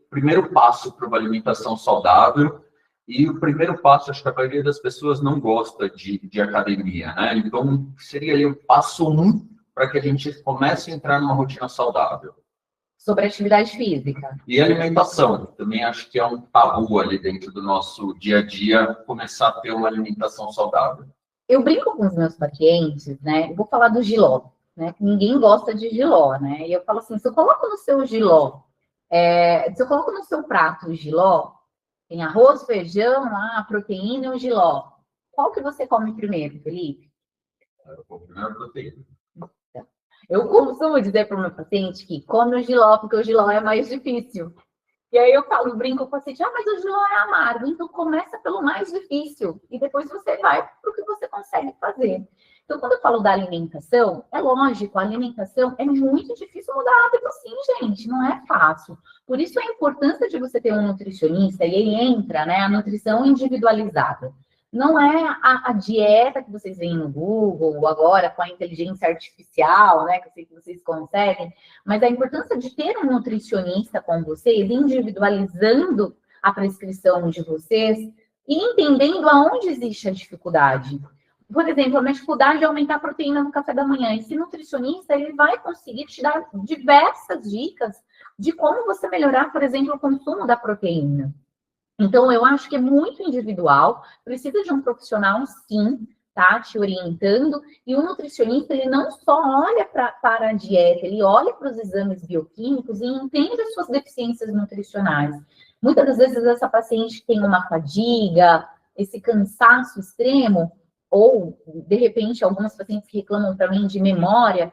primeiro passo para uma alimentação saudável e o primeiro passo, acho que a maioria das pessoas não gosta de academia, né? Então, seria ali o passo 1 para que a gente comece a entrar numa rotina saudável. Sobre atividade física. E alimentação, também acho que é um tabu ali dentro do nosso dia a dia, começar a ter uma alimentação saudável. Eu brinco com os meus pacientes, né? Eu vou falar do jiló, né? Ninguém gosta de jiló, né? E eu falo assim, se eu coloco no seu jiló, se eu coloco no seu prato o jiló, tem arroz, feijão, a proteína e o jiló. Qual que você come primeiro, Felipe? Eu como primeiro a proteína. Eu costumo dizer para o meu paciente que come o jiló, porque o jiló é mais difícil. E aí eu brinco com o paciente, mas o jiló é amargo, então começa pelo mais difícil e depois você vai para o que você consegue fazer. Então, quando eu falo da alimentação, é lógico, a alimentação é muito difícil mudar hábito, sim, gente, não é fácil. Por isso a importância de você ter um nutricionista, e aí entra, né, a nutrição individualizada. Não é a dieta que vocês veem no Google, agora com a inteligência artificial, né, que eu sei que vocês conseguem, mas a importância de ter um nutricionista com vocês, individualizando a prescrição de vocês e entendendo aonde existe a dificuldade. Por exemplo, a minha dificuldade é aumentar a proteína no café da manhã. Esse nutricionista, ele vai conseguir te dar diversas dicas de como você melhorar, por exemplo, o consumo da proteína. Então, eu acho que é muito individual, precisa de um profissional, sim, tá, te orientando, e o nutricionista, ele não só olha para a dieta, ele olha para os exames bioquímicos e entende as suas deficiências nutricionais. Muitas das vezes, essa paciente tem uma fadiga, esse cansaço extremo, ou, de repente, algumas pacientes que reclamam para mim de memória,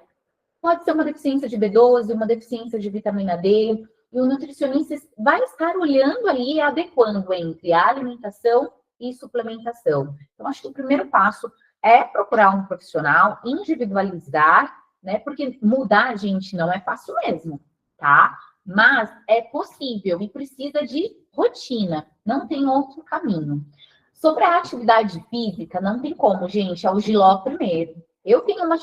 pode ser uma deficiência de B12, uma deficiência de vitamina D, e o nutricionista vai estar olhando ali e adequando entre a alimentação e suplementação. Então, acho que o primeiro passo é procurar um profissional, individualizar, né? Porque mudar, gente, não é fácil mesmo, tá? Mas é possível e precisa de rotina, não tem outro caminho. Sobre a atividade física, não tem como, gente, é o jiló primeiro. Eu tenho uma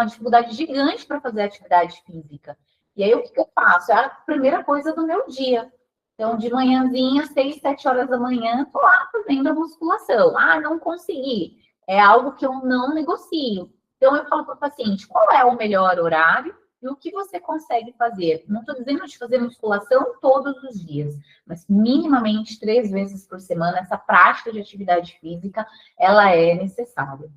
dificuldade gigante para fazer atividade física. E aí, o que eu faço? É a primeira coisa do meu dia. Então, de manhãzinha, 6, 7 horas da manhã, estou lá fazendo a musculação. Ah, não consegui. É algo que eu não negocio. Então, eu falo para o paciente, qual é o melhor horário e o que você consegue fazer? Não estou dizendo de fazer musculação todos os dias, mas minimamente 3 vezes por semana, essa prática de atividade física, ela é necessária.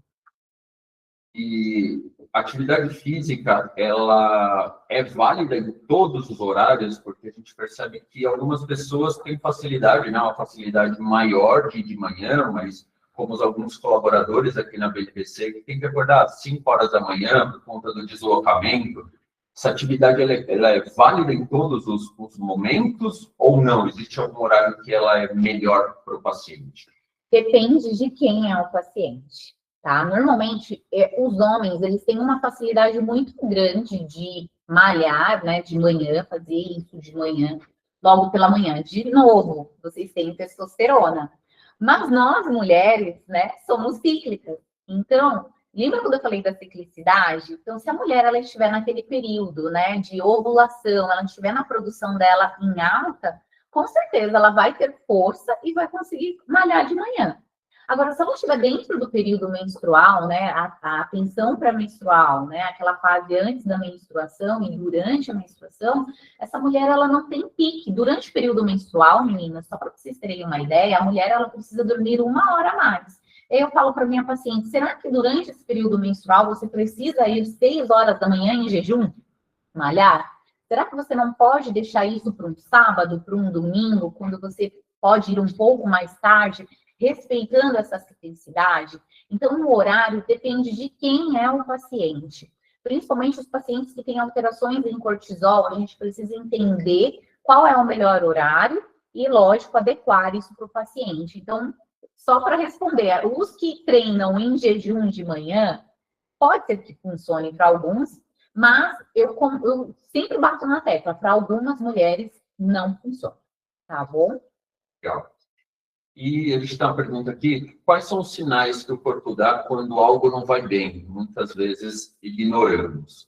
E a atividade física, ela é válida em todos os horários, porque a gente percebe que algumas pessoas têm facilidade, né, uma facilidade maior de manhã, mas como alguns colaboradores aqui na BPC, que tem que acordar às 5 horas da manhã por conta do deslocamento. Essa atividade, ela é válida em todos os momentos ou não? Existe algum horário que ela é melhor para o paciente? Depende de quem é o paciente. Tá? Normalmente, os homens, eles têm uma facilidade muito grande de malhar, né, de manhã, fazer isso de manhã, logo pela manhã. De novo, vocês têm testosterona. Mas nós, mulheres, né, somos cíclicas. Então, lembra quando eu falei da ciclicidade? Então, se a mulher ela estiver naquele período, né, de ovulação, ela estiver na produção dela em alta, com certeza ela vai ter força e vai conseguir malhar de manhã. Agora, se ela estiver dentro do período menstrual, né, a atenção pré-menstrual, né, aquela fase antes da menstruação e durante a menstruação, essa mulher, ela não tem pique. Durante o período menstrual, meninas, só para vocês terem uma ideia, a mulher, ela precisa dormir 1 hora a mais. Eu falo para minha paciente, será que durante esse período menstrual você precisa ir 6 horas da manhã em jejum, malhar? Será que você não pode deixar isso para um sábado, para um domingo, quando você pode ir um pouco mais tarde, respeitando essa ciclicidade? Então, o horário depende de quem é o paciente. Principalmente os pacientes que têm alterações em cortisol, a gente precisa entender qual é o melhor horário e, lógico, adequar isso para o paciente. Então, só para responder, os que treinam em jejum de manhã, pode ser que funcione para alguns, mas eu sempre bato na tecla, para algumas mulheres não funciona, tá bom? Legal. E a gente tem uma pergunta aqui, quais são os sinais que o corpo dá quando algo não vai bem? Muitas vezes ignoramos.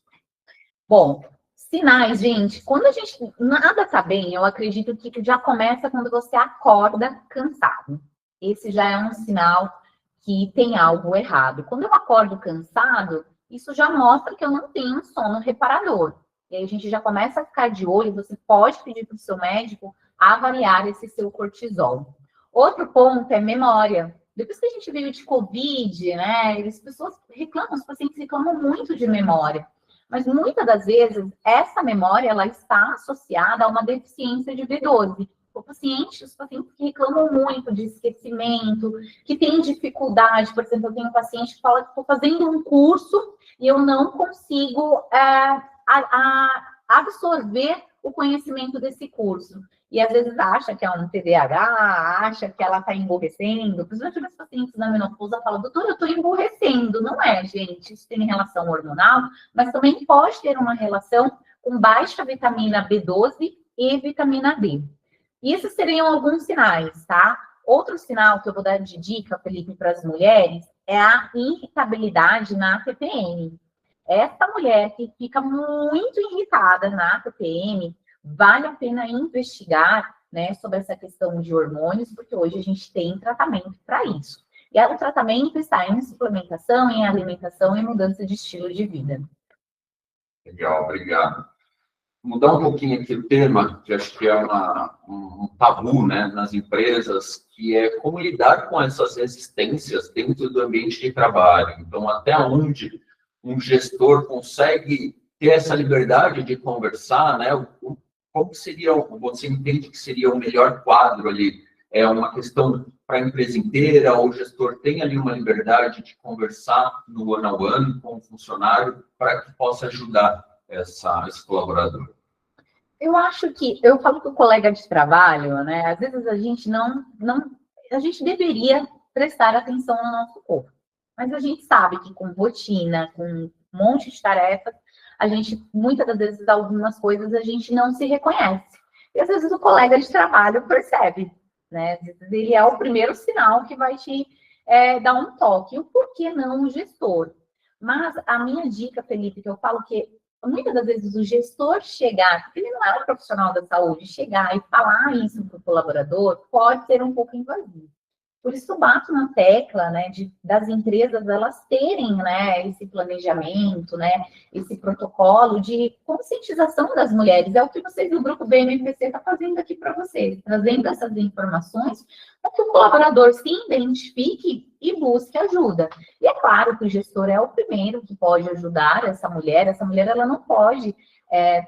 Bom, sinais, gente, quando a gente nada tá bem, eu acredito que já começa quando você acorda cansado. Esse já é um sinal que tem algo errado. Quando eu acordo cansado, isso já mostra que eu não tenho um sono reparador. E aí a gente já começa a ficar de olho, você pode pedir para o seu médico avaliar esse seu cortisol. Outro ponto é memória. Depois que a gente veio de Covid, né, as pessoas reclamam, os pacientes reclamam muito de memória. Mas muitas das vezes, essa memória, ela está associada a uma deficiência de B12. Os pacientes que reclamam muito de esquecimento, que têm dificuldade, por exemplo, eu tenho um paciente que fala que estou fazendo um curso e eu não consigo absorver o conhecimento desse curso. E às vezes acha que é um TDAH, acha que ela está emborrecendo. Principalmente os pacientes na menopausa falam, doutor, eu estou emborrecendo. Não é, gente. Isso tem relação hormonal, mas também pode ter uma relação com baixa vitamina B12 e vitamina D. E esses seriam alguns sinais, tá? Outro sinal que eu vou dar de dica, Felipe, para as mulheres é a irritabilidade na TPM. Essa mulher que fica muito irritada na TPM, vale a pena investigar, né, sobre essa questão de hormônios, porque hoje a gente tem tratamento para isso. E o tratamento está em suplementação, em alimentação e mudança de estilo de vida. Legal, obrigado. Mudar um pouquinho aqui o tema, que acho que é um tabu, né, nas empresas, que é como lidar com essas resistências dentro do ambiente de trabalho. Então, até onde um gestor consegue ter essa liberdade de conversar, né? Como seria, você entende que seria o melhor quadro ali? É uma questão para a empresa inteira, ou o gestor tem ali uma liberdade de conversar no one-on-one com o funcionário para que possa ajudar esse colaborador? Eu acho que, eu falo com o colega de trabalho, né? Às vezes a gente a gente deveria prestar atenção no nosso corpo. Mas a gente sabe que com rotina, com um monte de tarefas, a gente, muitas das vezes, algumas coisas a gente não se reconhece. E às vezes o colega de trabalho percebe, né? Às vezes ele é o primeiro sinal que vai te dar um toque. O porquê não o gestor? Mas a minha dica, Felipe, que eu falo que muitas das vezes o gestor chegar, porque ele não é um profissional da saúde, chegar e falar isso para o colaborador pode ser um pouco invasivo. Por isso, eu bato na tecla, né, das empresas elas terem, né, esse planejamento, né, esse protocolo de conscientização das mulheres. É o que vocês do Grupo BMPC está fazendo aqui para vocês, trazendo essas informações para que o colaborador se identifique e busque ajuda. E é claro que o gestor é o primeiro que pode ajudar essa mulher ela não pode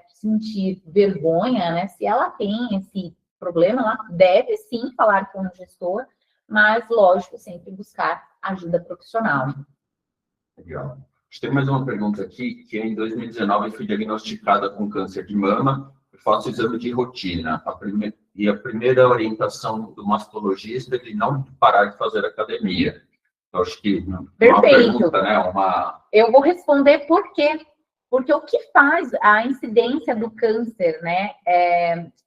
sentir vergonha, né, se ela tem esse problema, ela deve sim falar com o gestor, mas, lógico, sempre buscar ajuda profissional. Legal. A gente tem mais uma pergunta aqui, que em 2019 eu fui diagnosticada com câncer de mama, eu faço exame de rotina, e a primeira orientação do mastologista é de não parar de fazer academia. Eu acho que uma pergunta, né? Eu vou responder por quê. Porque o que faz a incidência do câncer, né,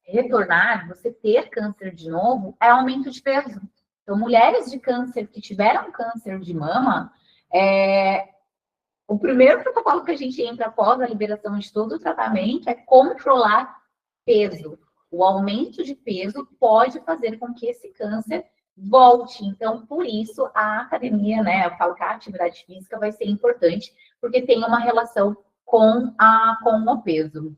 retornar, você ter câncer de novo, é aumento de peso. Então, mulheres de câncer que tiveram câncer de mama, o primeiro protocolo que a gente entra após a liberação de todo o tratamento é controlar peso. O aumento de peso pode fazer com que esse câncer volte. Então, por isso, a academia, né, eu falo que a atividade física vai ser importante, porque tem uma relação com o peso.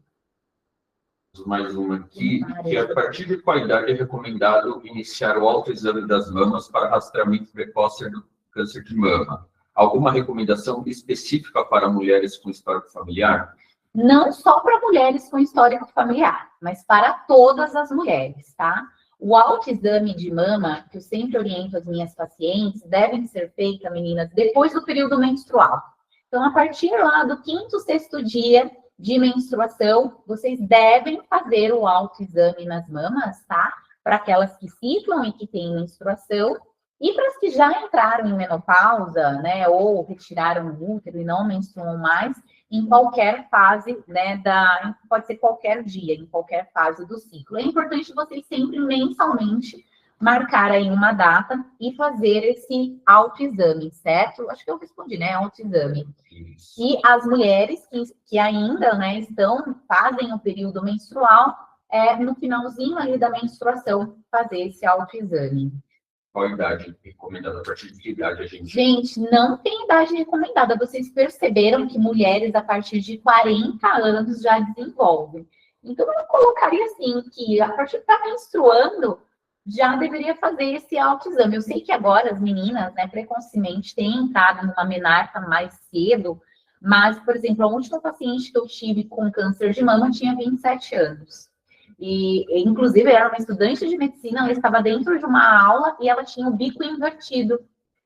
Mais uma aqui, que a partir de qual idade é recomendado iniciar o autoexame das mamas para rastreamento precoce do câncer de mama? Alguma recomendação específica para mulheres com histórico familiar? Não só para mulheres com histórico familiar, mas para todas as mulheres, tá? O autoexame de mama, que eu sempre oriento as minhas pacientes, devem ser feitas, meninas, depois do período menstrual. Então, a partir lá do 5º, 6º dia de menstruação, vocês devem fazer o autoexame nas mamas, tá? Para aquelas que ciclam e que têm menstruação, e para as que já entraram em menopausa, né, ou retiraram o útero e não menstruam mais, em qualquer fase, né, pode ser qualquer dia, em qualquer fase do ciclo. É importante vocês sempre mensalmente marcar aí uma data e fazer esse autoexame, certo? Acho que eu respondi, né? Autoexame. E as mulheres que ainda, né, fazem o período menstrual, no finalzinho ali da menstruação, fazer esse autoexame. Qual a idade recomendada? A partir de que idade a gente... Gente, não tem idade recomendada. Vocês perceberam que mulheres a partir de 40 anos já desenvolvem. Então, eu colocaria assim, que a partir de estar menstruando, já deveria fazer esse autoexame. Eu sei que agora as meninas, né, precocemente têm entrado numa menarca mais cedo, mas, por exemplo, a última paciente que eu tive com câncer de mama tinha 27 anos. E, inclusive, era uma estudante de medicina, ela estava dentro de uma aula e ela tinha o bico invertido.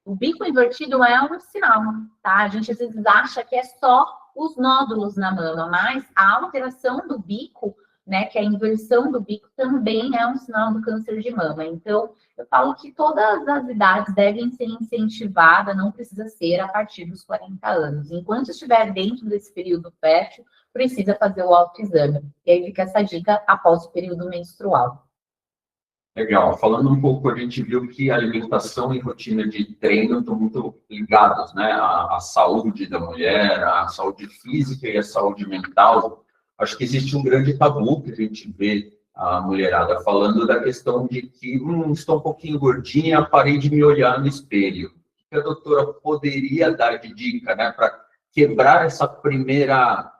O bico invertido é um sinal, tá? A gente às vezes acha que é só os nódulos na mama, mas a alteração do bico, né, que é a inversão do bico, também é um sinal do câncer de mama. Então, eu falo que todas as idades devem ser incentivadas, não precisa ser a partir dos 40 anos. Enquanto estiver dentro desse período fértil, precisa fazer o autoexame. E aí fica essa dica após o período menstrual. Legal. Falando um pouco, a gente viu que a alimentação e rotina de treino estão muito ligados, né? À saúde da mulher, à saúde física e à saúde mental. Acho que existe um grande tabu que a gente vê a mulherada falando da questão de que estou um pouquinho gordinha, parei de me olhar no espelho. O que a doutora poderia dar de dica, né, para quebrar essa primeira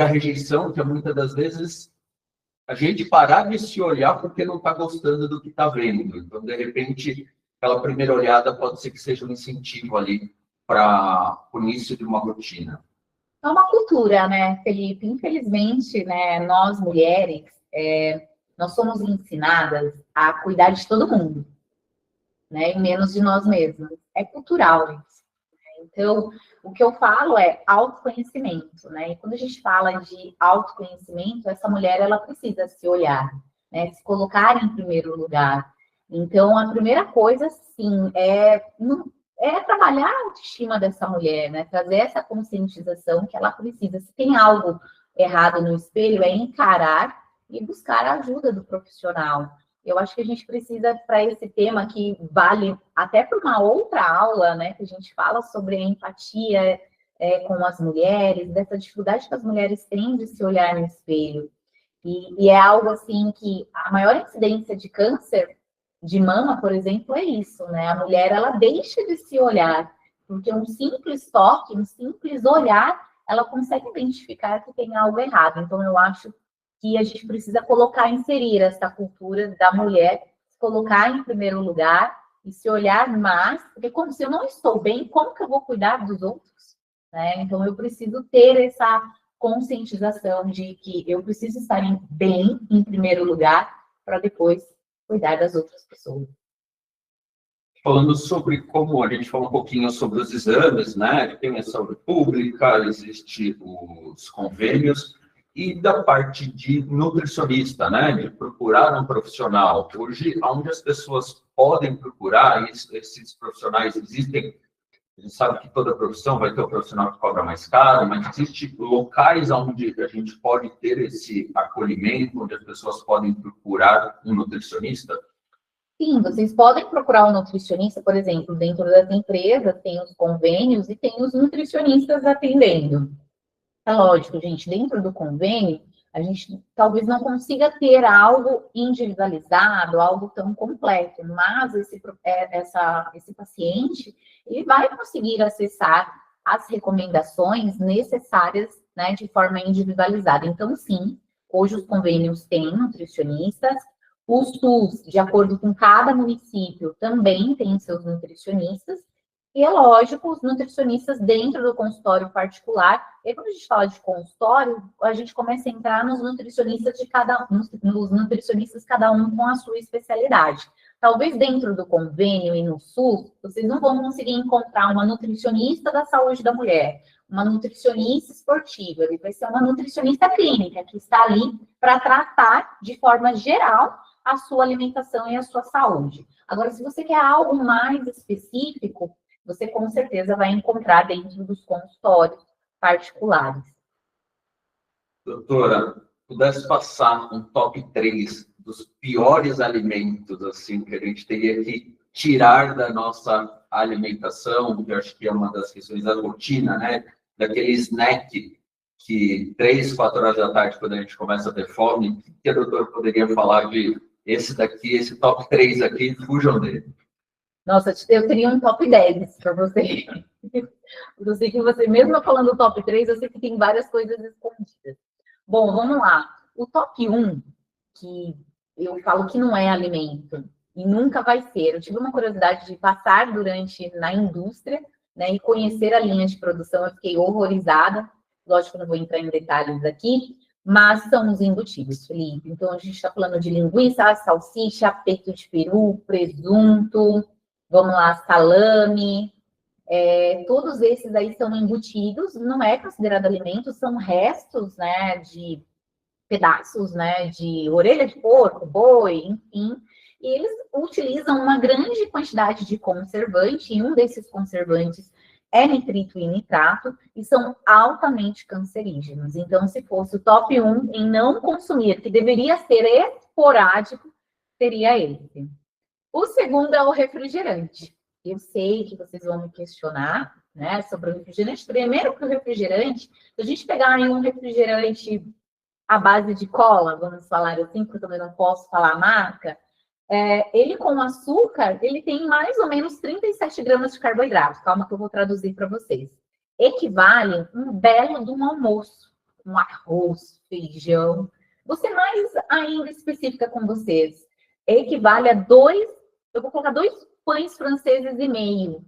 rejeição, que é muitas das vezes a gente parar de se olhar porque não está gostando do que está vendo. Então, de repente, aquela primeira olhada pode ser que seja um incentivo ali para o início de uma rotina. É uma cultura, né, Felipe? Infelizmente, né, nós mulheres, nós somos ensinadas a cuidar de todo mundo, né, e menos de nós mesmas. É cultural isso. Então, o que eu falo é autoconhecimento, né? E quando a gente fala de autoconhecimento, essa mulher, ela precisa se olhar, né? Se colocar em primeiro lugar. Então, a primeira coisa, sim, é trabalhar a autoestima dessa mulher, né? Trazer essa conscientização que ela precisa. Se tem algo errado no espelho, é encarar e buscar a ajuda do profissional. Eu acho que a gente precisa, para esse tema que vale até para uma outra aula, né, que a gente fala sobre a empatia com as mulheres, dessa dificuldade que as mulheres têm de se olhar no espelho. E é algo assim que a maior incidência de câncer de mama, por exemplo, é isso, né? A mulher, ela deixa de se olhar, porque um simples toque, um simples olhar, ela consegue identificar que tem algo errado. Então, eu acho que a gente precisa inserir essa cultura da mulher, se colocar em primeiro lugar e se olhar mais, porque como se eu não estou bem, como que eu vou cuidar dos outros? Né? Então, eu preciso ter essa conscientização de que eu preciso estar bem em primeiro lugar para depois cuidar das outras pessoas. Falando sobre como a gente falou um pouquinho sobre os exames, né? Tem a saúde pública, existe os convênios, e da parte de nutricionista, né? De procurar um profissional. Hoje, onde as pessoas podem procurar, esses profissionais existem. A gente sabe que toda profissão vai ter um profissional que cobra mais caro, mas existem locais onde a gente pode ter esse acolhimento, onde as pessoas podem procurar um nutricionista? Sim, vocês podem procurar um nutricionista, por exemplo, dentro das empresas, tem os convênios e tem os nutricionistas atendendo. É lógico, gente, dentro do convênio, A gente talvez não consiga ter algo individualizado, algo tão completo, mas esse paciente, ele vai conseguir acessar as recomendações necessárias, né, de forma individualizada. Então, sim, hoje os convênios têm nutricionistas, o SUS, de acordo com cada município, também tem seus nutricionistas, e é lógico, os nutricionistas dentro do consultório particular, e quando a gente fala de consultório, a gente começa a entrar nos nutricionistas nos nutricionistas, cada um com a sua especialidade. Talvez dentro do convênio e no SUS, vocês não vão conseguir encontrar uma nutricionista da saúde da mulher, uma nutricionista esportiva, ele vai ser uma nutricionista clínica, que está ali para tratar de forma geral a sua alimentação e a sua saúde. Agora, se você quer algo mais específico, você com certeza vai encontrar dentro dos consultórios particulares. Doutora, pudesse passar um top 3 dos piores alimentos, assim, que a gente teria que tirar da nossa alimentação, que eu acho que é uma das questões da rotina, né? Daquele snack que 3, 4 horas da tarde, quando a gente começa a ter fome, que a doutora poderia falar de esse daqui, esse top 3 aqui, fujam dele. Nossa, eu teria um top 10 para você. Eu sei que você, mesmo falando top 3, eu sei que tem várias coisas escondidas. Bom, vamos lá. O top 1, que eu falo que não é alimento, e nunca vai ser. Eu tive uma curiosidade de passar na indústria, né, e conhecer a linha de produção, eu fiquei horrorizada. Lógico que eu não vou entrar em detalhes aqui, mas são os embutidos, Felipe. Então, a gente está falando de linguiça, salsicha, peito de peru, presunto, vamos lá, salame, todos esses aí são embutidos, não é considerado alimento, são restos, né, de pedaços, né, de orelha de porco, boi, enfim, e eles utilizam uma grande quantidade de conservante, e um desses conservantes é nitrito e nitrato, e são altamente cancerígenos. Então, se fosse o top 1 em não consumir, que deveria ser esporádico, seria esse. O segundo é o refrigerante. Eu sei que vocês vão me questionar, né, sobre o refrigerante. Primeiro, que o refrigerante, se a gente pegar aí um refrigerante à base de cola, vamos falar assim, porque eu também não posso falar a marca, ele com açúcar, ele tem mais ou menos 37 gramas de carboidrato. Calma que eu vou traduzir para vocês. Equivale um belo de um almoço, um arroz, feijão. Vou ser mais ainda específica com vocês. Equivale a eu vou colocar 2 pães franceses e meio,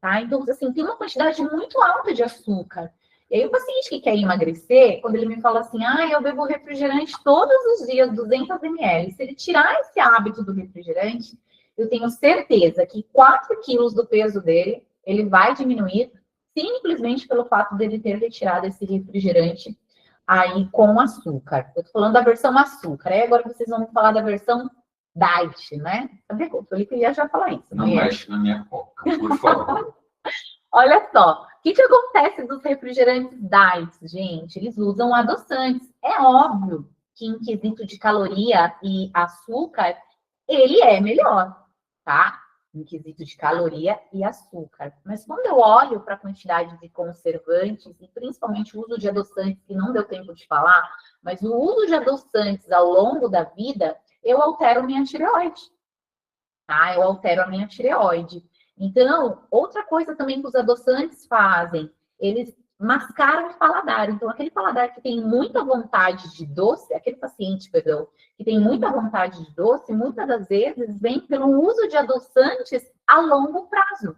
tá? Então, assim, tem uma quantidade muito alta de açúcar. E aí, o paciente que quer emagrecer, quando ele me fala assim, eu bebo refrigerante todos os dias, 200 ml. Se ele tirar esse hábito do refrigerante, eu tenho certeza que 4 quilos do peso dele, ele vai diminuir simplesmente pelo fato dele ter retirado esse refrigerante aí com açúcar. Eu tô falando da versão açúcar. Aí agora vocês vão falar da versão diet, né? O Felipe ia já falar isso. Não mexe na minha coca, por favor. Olha só, o que acontece dos refrigerantes diet, gente? Eles usam adoçantes. É óbvio que em quesito de caloria e açúcar, ele é melhor, tá? Em quesito de caloria e açúcar. Mas quando eu olho para a quantidade de conservantes, e principalmente o uso de adoçantes, que não deu tempo de falar, mas o uso de adoçantes ao longo da vida, eu altero minha tireoide, tá? Eu altero a minha tireoide. Então, outra coisa também que os adoçantes fazem, eles mascaram o paladar. Então, aquele paladar que tem muita vontade de doce, aquele paciente, perdão, que tem muita vontade de doce, muitas das vezes vem pelo uso de adoçantes a longo prazo.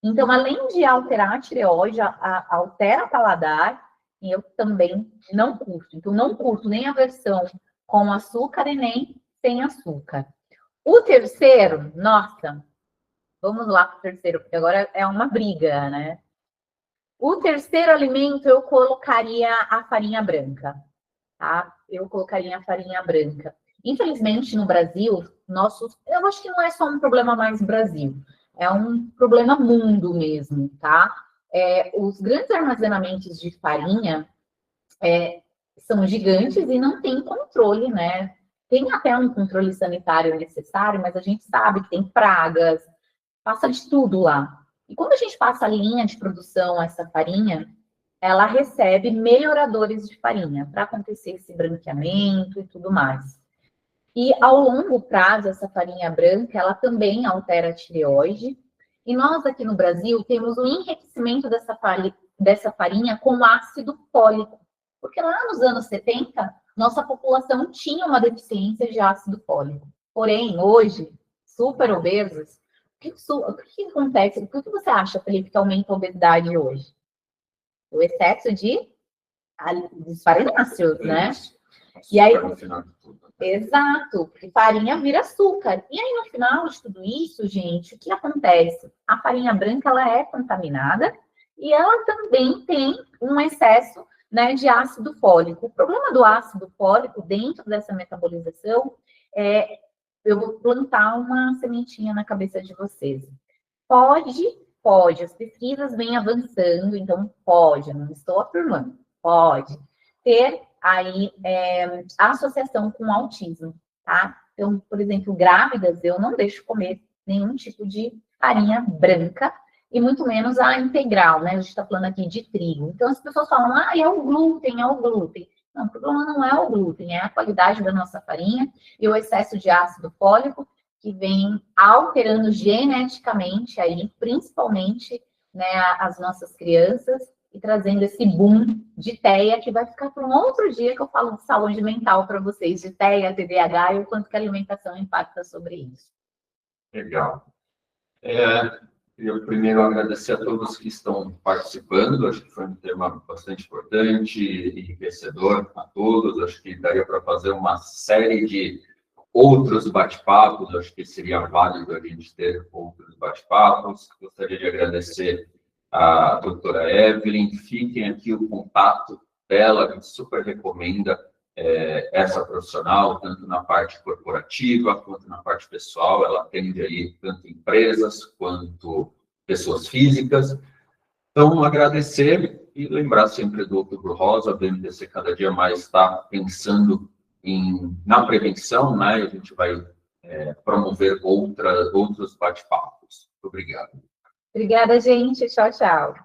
Então, além de alterar a tireoide, altera o paladar, e eu também não curto. Então, não curto nem a versão com açúcar e nem sem açúcar. O terceiro, nossa, vamos lá para o terceiro, porque agora é uma briga, né? O terceiro alimento eu colocaria a farinha branca, tá? Eu colocaria a farinha branca. Infelizmente, no Brasil, eu acho que não é só um problema mais Brasil, é um problema mundo mesmo, tá? Os grandes armazenamentos de farinha são gigantes e não tem controle, né? Tem até um controle sanitário necessário, mas a gente sabe que tem pragas, passa de tudo lá. E quando a gente passa a linha de produção, essa farinha, ela recebe melhoradores de farinha para acontecer esse branqueamento e tudo mais. E ao longo prazo, essa farinha branca, ela também altera a tireoide. E nós aqui no Brasil temos o enriquecimento dessa farinha com ácido fólico. Porque lá nos anos 70, nossa população tinha uma deficiência de ácido fólico. Porém, hoje, super obesos, o que acontece? O que você acha, Felipe, que aumenta a obesidade hoje? O excesso de farináceos, né? E aí, exato, porque farinha vira açúcar. E aí, no final de tudo isso, gente, o que acontece? A farinha branca, ela é contaminada e ela também tem um excesso, né, de ácido fólico. O problema do ácido fólico dentro dessa metabolização é, eu vou plantar uma sementinha na cabeça de vocês. Pode, as pesquisas vêm avançando, então pode, não estou afirmando, pode ter aí associação com autismo, tá? Então, por exemplo, grávidas, eu não deixo comer nenhum tipo de farinha branca, e muito menos a integral, né? A gente está falando aqui de trigo. Então, as pessoas falam, é o glúten, é o glúten. Não, o problema não é o glúten, é a qualidade da nossa farinha e o excesso de ácido fólico, que vem alterando geneticamente, aí, principalmente, né, as nossas crianças, e trazendo esse boom de TEA, que vai ficar para um outro dia que eu falo de saúde mental para vocês, de TEA, TDAH, e o quanto que a alimentação impacta sobre isso. Legal. Eu primeiro agradecer a todos que estão participando, acho que foi um tema bastante importante, enriquecedor a todos, acho que daria para fazer uma série de outros bate-papos, acho que seria válido a gente ter outros bate-papos. Gostaria de agradecer a doutora Evelyn, fiquem aqui o contato dela, a gente super recomenda essa profissional, tanto na parte corporativa quanto na parte pessoal, ela atende aí tanto empresas quanto pessoas físicas. Então, agradecer e lembrar sempre do Outubro Rosa, a BMDC cada dia mais está pensando na prevenção, né? A gente vai promover outros bate-papos. Obrigado. Obrigada, gente. Tchau, tchau.